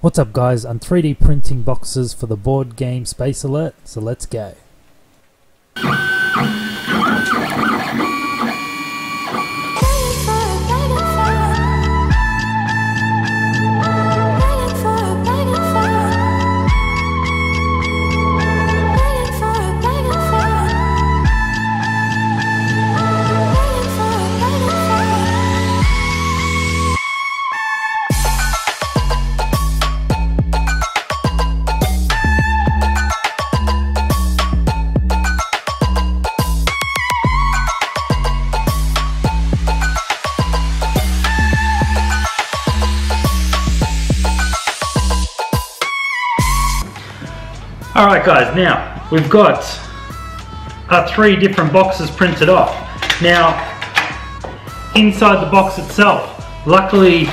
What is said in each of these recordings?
What's up guys, I'm 3D printing boxes for the board game Space Alert, so let's go. Alright guys, now we've got our 3 different boxes printed off. Now inside the box itself, luckily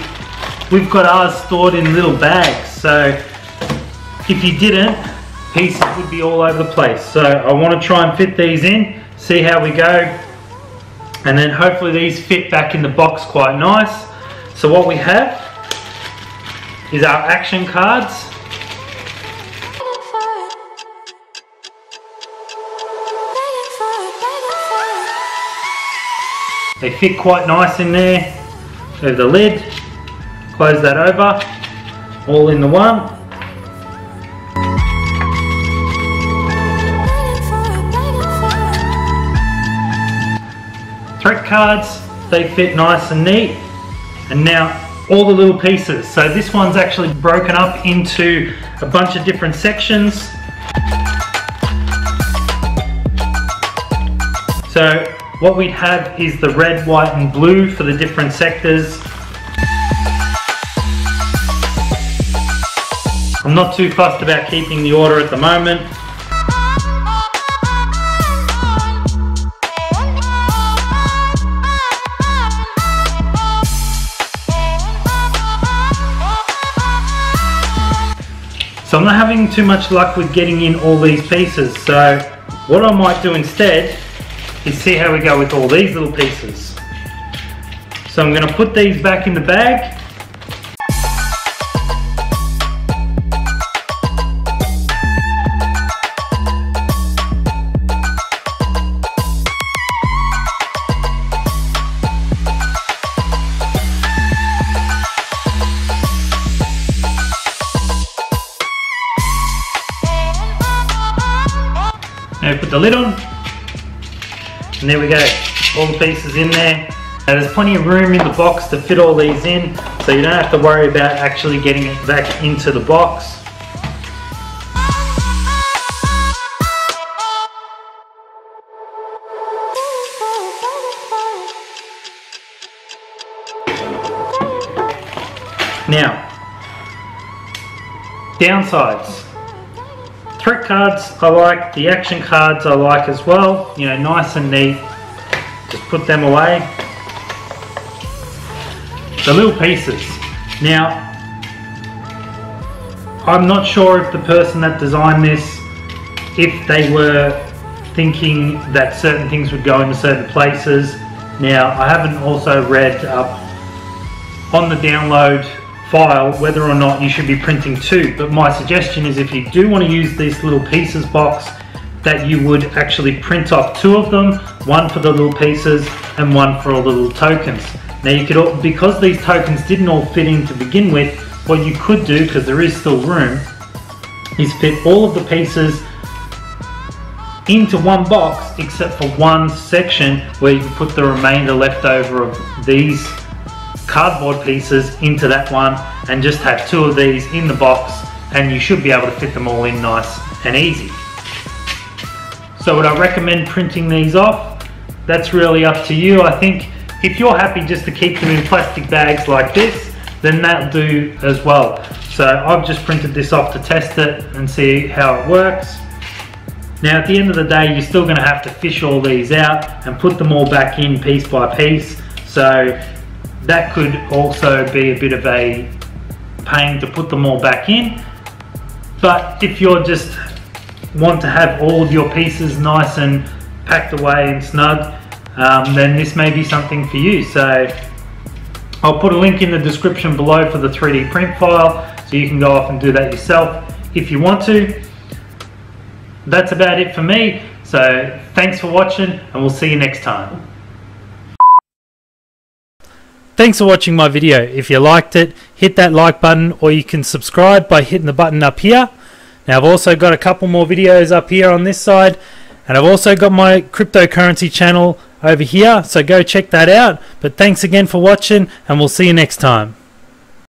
we've got ours stored in little bags, so if you didn't, pieces would be all over the place. So I want to try and fit these in, see how we go, and then hopefully these fit back in the box quite nice. So what we have is our action cards. They fit quite nice in there. So the lid, close that over, all in the one. Threat cards, they fit nice and neat. And now all the little pieces. So this one's actually broken up into a bunch of different sections. So what we'd have is the red, white and blue for the different sectors. I'm not too fussed about keeping the order at the moment. So I'm not having too much luck with getting in all these pieces, so what I might do instead is see how we go with all these little pieces. So I'm going to put these back in the bag. Now put the lid on. And there we go, all the pieces in there. Now there's plenty of room in the box to fit all these in, so you don't have to worry about actually getting it back into the box. Now, downsides. Threat cards I like, the action cards I like as well, you know, nice and neat. Just put them away. The little pieces. Now, I'm not sure if the person that designed this, if they were thinking that certain things would go into certain places. Now, I haven't also read up on the download file whether or not you should be printing 2, but my suggestion is if you do want to use this little pieces box, that you would actually print off 2 of them, one for the little pieces and one for all the little tokens. Now you could, because these tokens didn't all fit in to begin with, what you could do, because there is still room, is fit all of the pieces into one box except for one section where you can put the remainder left over of these cardboard pieces into that one, and just have 2 of these in the box, and you should be able to fit them all in nice and easy. So would I recommend printing these off? That's really up to you. I think if you're happy just to keep them in plastic bags like this, then that'll do as well. So I've just printed this off to test it and see how it works. Now at the end of the day, you're still going to have to fish all these out and put them all back in piece by piece. So that could also be a bit of a pain to put them all back in. But if you're just want to have all of your pieces nice and packed away and snug, then this may be something for you. So I'll put a link in the description below for the 3D print file, so you can go off and do that yourself if you want to. That's about it for me, so thanks for watching and we'll see you next time. Thanks for watching my video. If you liked it, hit that like button, or you can subscribe by hitting the button up here. Now I've also got a couple more videos up here on this side, and I've also got my cryptocurrency channel over here, so go check that out. But thanks again for watching, and we'll see you next time.